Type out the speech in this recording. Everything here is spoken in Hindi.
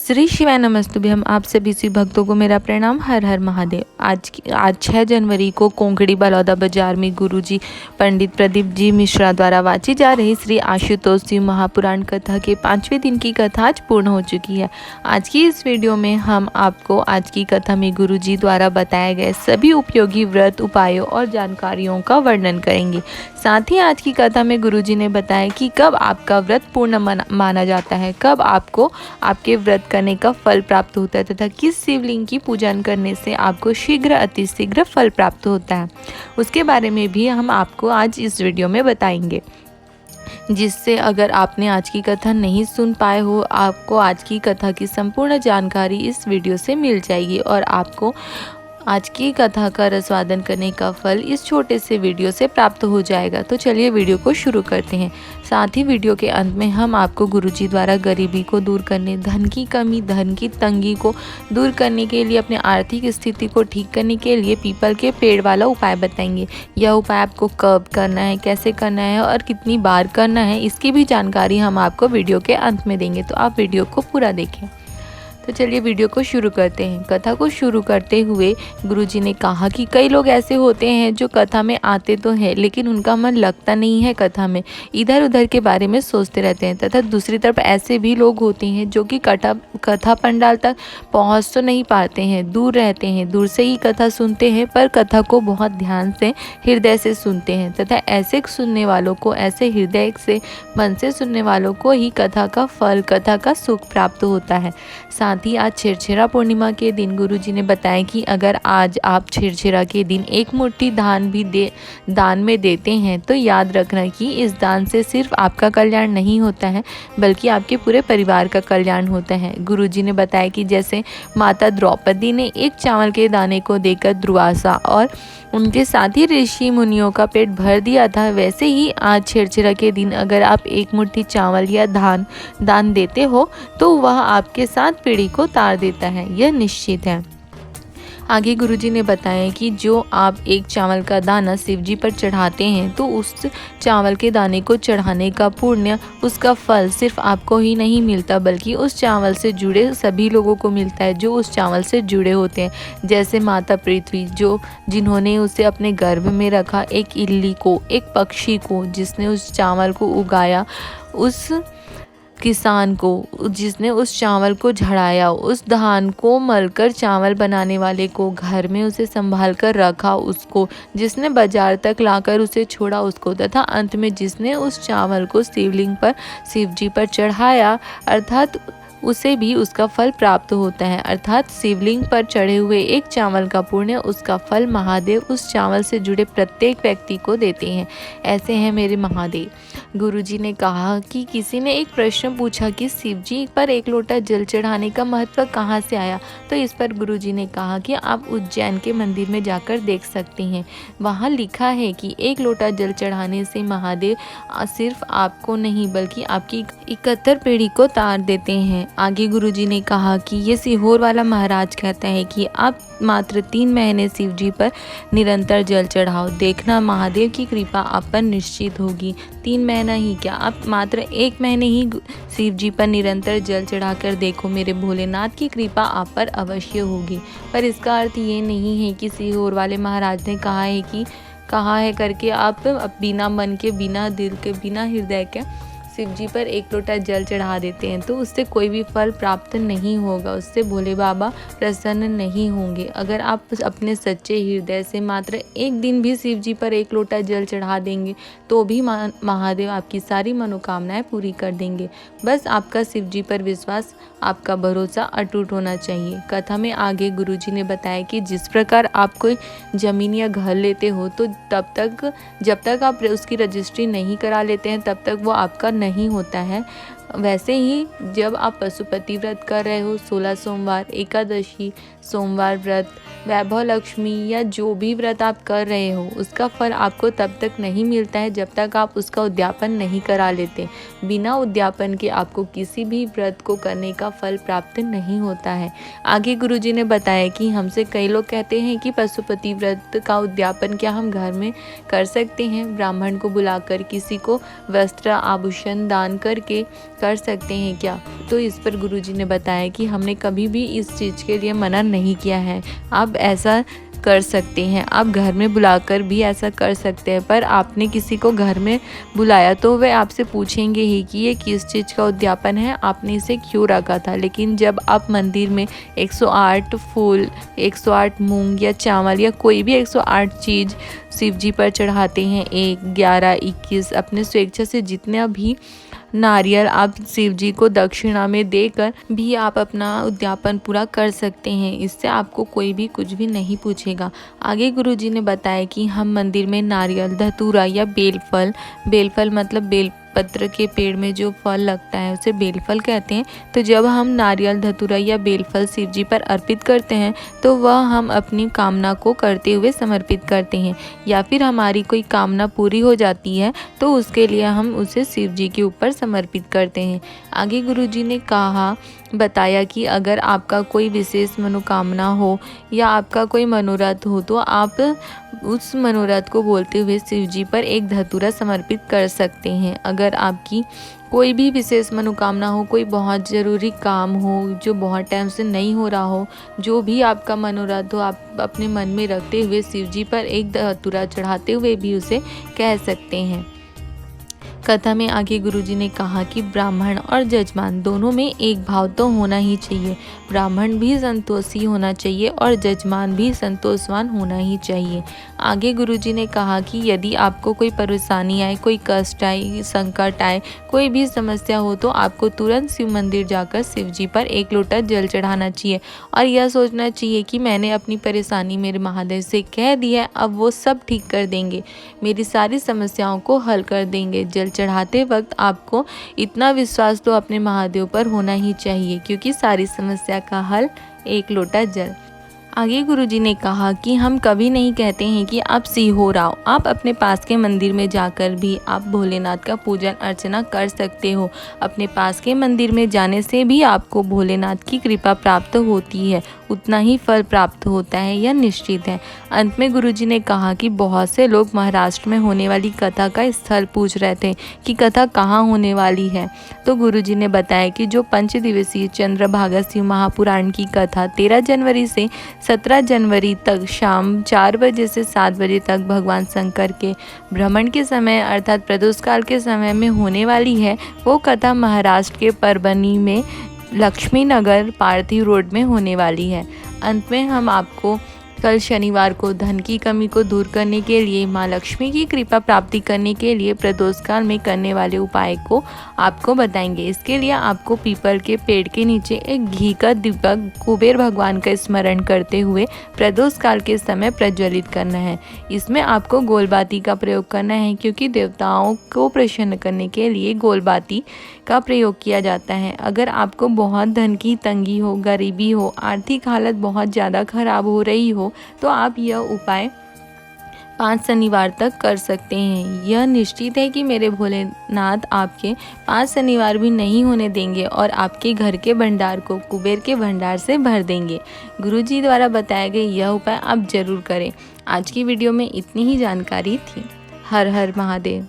श्री शिवाय नमस्तुभ्यम। आप सभी शिव भक्तों को मेरा प्रणाम। हर हर महादेव। आज 6 जनवरी को कोंकणी बलौदा बाजार में गुरुजी पंडित प्रदीप जी मिश्रा द्वारा वाची जा रही श्री आशुतोष शिव महापुराण कथा के 5वें दिन की कथा आज पूर्ण हो चुकी है। आज की इस वीडियो में हम आपको आज की कथा में गुरुजी द्वारा बताए गए सभी उपयोगी व्रत उपायों और जानकारियों का वर्णन करेंगे। साथ ही आज की कथा में गुरुजी ने बताया कि कब आपका व्रत पूर्ण माना जाता है, कब आपको आपके व्रत करने का फल प्राप्त होता है तथा किस शिवलिंग की पूजन करने से आपको शीघ्र अतिशीघ्र फल प्राप्त होता है, उसके बारे में भी हम आपको आज इस वीडियो में बताएंगे। जिससे अगर आपने आज की कथा नहीं सुन पाए हो, आपको आज की कथा की संपूर्ण जानकारी इस वीडियो से मिल जाएगी और आपको आज की कथा का रसवादन करने का फल इस छोटे से वीडियो से प्राप्त हो जाएगा। तो चलिए वीडियो को शुरू करते हैं। साथ ही वीडियो के अंत में हम आपको गुरुजी द्वारा गरीबी को दूर करने, धन की कमी, धन की तंगी को दूर करने के लिए, अपने आर्थिक स्थिति को ठीक करने के लिए पीपल के पेड़ वाला उपाय बताएंगे। यह उपाय आपको कब करना है, कैसे करना है और कितनी बार करना है, इसकी भी जानकारी हम आपको वीडियो के अंत में देंगे। तो आप वीडियो को पूरा देखें। तो चलिए वीडियो को शुरू करते हैं। कथा को शुरू करते हुए गुरुजी ने कहा कि कई लोग ऐसे होते हैं जो कथा में आते तो हैं लेकिन उनका मन लगता नहीं है कथा में, इधर उधर के बारे में सोचते रहते हैं। तथा दूसरी तरफ ऐसे भी लोग होते हैं जो कि कथा पंडाल तक पहुंच तो नहीं पाते हैं, दूर रहते हैं, दूर से ही कथा सुनते हैं पर कथा को बहुत ध्यान से हृदय से सुनते हैं। तथा ऐसे सुनने वालों को, ऐसे हृदय से मन से सुनने वालों को ही कथा का फल, कथा का सुख प्राप्त होता है। साथ ही आज छिरछिरा पूर्णिमा के दिन गुरुजी ने बताया कि अगर आज आप छिरछिरा के दिन एक मुट्ठी धान भी दान में देते हैं तो याद रखना कि इस दान से सिर्फ आपका कल्याण नहीं होता है बल्कि आपके पूरे परिवार का कल्याण होता है। गुरुजी ने बताया कि जैसे माता द्रौपदी ने एक चावल के दाने को देकर दुर्वासा और उनके साथ ही ऋषि मुनियों का पेट भर दिया था, वैसे ही आज छिरछिरा के दिन अगर आप एक मुट्ठी चावल या दान देते हो तो वह आपके साथ पीढ़ी को तार देता है, यह निश्चित है। आगे गुरुजी ने बताया कि जो आप एक चावल का दाना शिव जी पर चढ़ाते हैं तो उस चावल के दाने को चढ़ाने का पुण्य, उसका फल सिर्फ आपको ही नहीं मिलता बल्कि उस चावल से जुड़े सभी लोगों को मिलता है जो उस चावल से जुड़े होते हैं। जैसे माता पृथ्वी जिन्होंने उसे अपने गर्भ में रखा, एक इल्ली को, एक पक्षी को जिसने उस चावल को उगाया, उस किसान को जिसने उस चावल को झड़ाया, उस धान को मलकर चावल बनाने वाले को, घर में उसे संभाल कर रखा उसको, जिसने बाजार तक लाकर उसे छोड़ा उसको, तथा अंत में जिसने उस चावल को शिवलिंग पर, शिव जी पर चढ़ाया, अर्थात उसे भी उसका फल प्राप्त होता है। अर्थात शिवलिंग पर चढ़े हुए एक चावल का पुण्य, उसका फल महादेव उस चावल से जुड़े प्रत्येक व्यक्ति को देते हैं। ऐसे हैं मेरे महादेव। गुरुजी ने कहा कि किसी ने एक प्रश्न पूछा कि शिव जी पर एक लोटा जल चढ़ाने का महत्व कहाँ से आया, तो इस पर गुरुजी ने कहा कि आप उज्जैन के मंदिर में जाकर देख सकते हैं। वहाँ लिखा है कि एक लोटा जल चढ़ाने से महादेव सिर्फ आपको नहीं बल्कि आपकी 71 पीढ़ी को तार देते हैं। आगे गुरुजी ने कहा कि ये सीहोर वाला महाराज कहता है कि आप मात्र 3 महीने शिव जी पर निरंतर जल चढ़ाओ, देखना महादेव की कृपा आप पर निश्चित होगी। 3 महीना ही क्या, आप मात्र 1 महीने ही शिव जी पर निरंतर जल चढ़ाकर देखो, मेरे भोलेनाथ की कृपा आप पर अवश्य होगी। पर इसका अर्थ ये नहीं है कि सीहोर वाले महाराज ने कहा है करके आप बिना मन के, बिना दिल के, बिना हृदय के शिव जी पर एक लोटा जल चढ़ा देते हैं तो उससे कोई भी फल प्राप्त नहीं होगा, उससे भोले बाबा प्रसन्न नहीं होंगे। अगर आप अपने सच्चे हृदय से मात्र एक दिन भी शिव जी पर एक लोटा जल चढ़ा देंगे तो भी महादेव आपकी सारी मनोकामनाएं पूरी कर देंगे। बस आपका शिव जी पर विश्वास, आपका भरोसा अटूट होना चाहिए। कथा में आगे गुरुजी ने बताया कि जिस प्रकार आप कोई ज़मीन या घर लेते हो तो जब तक आप उसकी रजिस्ट्री नहीं करा लेते हैं तब तक वो आपका नहीं होता है, वैसे ही जब आप पशुपति व्रत कर रहे हो, 16 सोमवार, एकादशी, सोमवार व्रत, वैभव लक्ष्मी या जो भी व्रत आप कर रहे हो उसका फल आपको तब तक नहीं मिलता है जब तक आप उसका उद्यापन नहीं करा लेते। बिना उद्यापन के आपको किसी भी व्रत को करने का फल प्राप्त नहीं होता है। आगे गुरुजी ने बताया कि हमसे कई लोग कहते हैं कि पशुपति व्रत का उद्यापन क्या हम घर में कर सकते हैं? ब्राह्मण को बुलाकर किसी को वस्त्र आभूषण दान करके कर सकते हैं क्या? तो इस पर गुरुजी ने बताया कि हमने कभी भी इस चीज़ के लिए मना नहीं किया है, आप ऐसा कर सकते हैं, आप घर में बुलाकर भी ऐसा कर सकते हैं। पर आपने किसी को घर में बुलाया तो वे आपसे पूछेंगे ही कि ये किस चीज़ का उद्यापन है, आपने इसे क्यों रखा था। लेकिन जब आप मंदिर में 108 फूल, 108 मूंग या चावल या कोई भी 108 चीज़ शिव जी पर चढ़ाते हैं, 1, 11, 21 अपने स्वेच्छा से जितने भी नारियल आप शिव जी को दक्षिणा में देकर भी आप अपना उद्यापन पूरा कर सकते हैं। इससे आपको कोई भी कुछ भी नहीं पूछेगा। आगे गुरुजी ने बताया कि हम मंदिर में नारियल, धतूरा या बेलफल मतलब बेलपत्र के पेड़ में जो फल लगता है उसे बेलफल कहते हैं। तो जब हम नारियल, धतूरा या बेलफल शिव जी पर अर्पित करते हैं तो वह हम अपनी कामना को करते हुए समर्पित करते हैं, या फिर हमारी कोई कामना पूरी हो जाती है तो उसके लिए हम उसे शिव जी के ऊपर समर्पित करते हैं। आगे गुरुजी ने बताया कि अगर आपका कोई विशेष मनोकामना हो या आपका कोई मनोरथ हो तो आप उस मनोरथ को बोलते हुए शिव जी पर एक धतूरा समर्पित कर सकते हैं। अगर आपकी कोई भी विशेष मनोकामना हो, कोई बहुत ज़रूरी काम हो जो बहुत टाइम से नहीं हो रहा हो, जो भी आपका मनोरथ हो, आप अपने मन में रखते हुए शिव जी पर एक धतूरा चढ़ाते हुए भी उसे कह सकते हैं। कथा में आगे गुरुजी ने कहा कि ब्राह्मण और जजमान दोनों में एक भाव तो होना ही चाहिए। ब्राह्मण भी संतोषी होना चाहिए और जजमान भी संतोषवान होना ही चाहिए। आगे गुरुजी ने कहा कि यदि आपको कोई परेशानी आए, कोई कष्ट आए, संकट आए, कोई भी समस्या हो तो आपको तुरंत शिव मंदिर जाकर शिव जी पर एक लोटा जल चढ़ाना चाहिए और यह सोचना चाहिए कि मैंने अपनी परेशानी मेरे महादेव से कह दी है, अब वो सब ठीक कर देंगे, मेरी सारी समस्याओं को हल कर देंगे। जल चढ़ाते वक्त आपको इतना विश्वास तो अपने महादेव पर होना ही चाहिए, क्योंकि सारी समस्या का हल एक लोटा जल। आगे गुरुजी ने कहा कि हम कभी नहीं कहते हैं कि आप सीहोर आओ, आप अपने पास के मंदिर में जाकर भी आप भोलेनाथ का पूजन अर्चना कर सकते हो। अपने पास के मंदिर में जाने से भी आपको भोलेनाथ की कृपा प्राप्त होती है, उतना ही फल प्राप्त होता है, यह निश्चित है। अंत में गुरुजी ने कहा कि बहुत से लोग महाराष्ट्र में होने वाली कथा का स्थल पूछ रहे थे कि कथा कहाँ होने वाली है। तो गुरुजी ने बताया कि जो 5 दिवसीय चंद्रभागा शिव महापुराण की कथा 13 जनवरी से 17 जनवरी तक शाम 4 बजे से 7 बजे तक भगवान शंकर के भ्रमण के समय अर्थात प्रदोष काल के समय में होने वाली है, वो कथा महाराष्ट्र के परभनी में लक्ष्मी नगर पार्थिव रोड में होने वाली है। अंत में हम आपको कल शनिवार को धन की कमी को दूर करने के लिए, माँ लक्ष्मी की कृपा प्राप्ति करने के लिए प्रदोष काल में करने वाले उपाय को आपको बताएंगे। इसके लिए आपको पीपल के पेड़ के नीचे एक घी का दीपक कुबेर भगवान का स्मरण करते हुए प्रदोष काल के समय प्रज्वलित करना है। इसमें आपको गोलबाती का प्रयोग करना है, क्योंकि देवताओं को प्रसन्न करने के लिए गोलबाती का प्रयोग किया जाता है। अगर आपको बहुत धन की तंगी हो, गरीबी हो, आर्थिक हालत बहुत ज़्यादा खराब हो रही हो तो आप यह उपाय 5 शनिवार तक कर सकते हैं। यह निश्चित है कि मेरे भोलेनाथ आपके 5 शनिवार भी नहीं होने देंगे और आपके घर के भंडार को कुबेर के भंडार से भर देंगे। गुरुजी द्वारा बताए गए यह उपाय आप जरूर करें। आज की वीडियो में इतनी ही जानकारी थी। हर हर महादेव।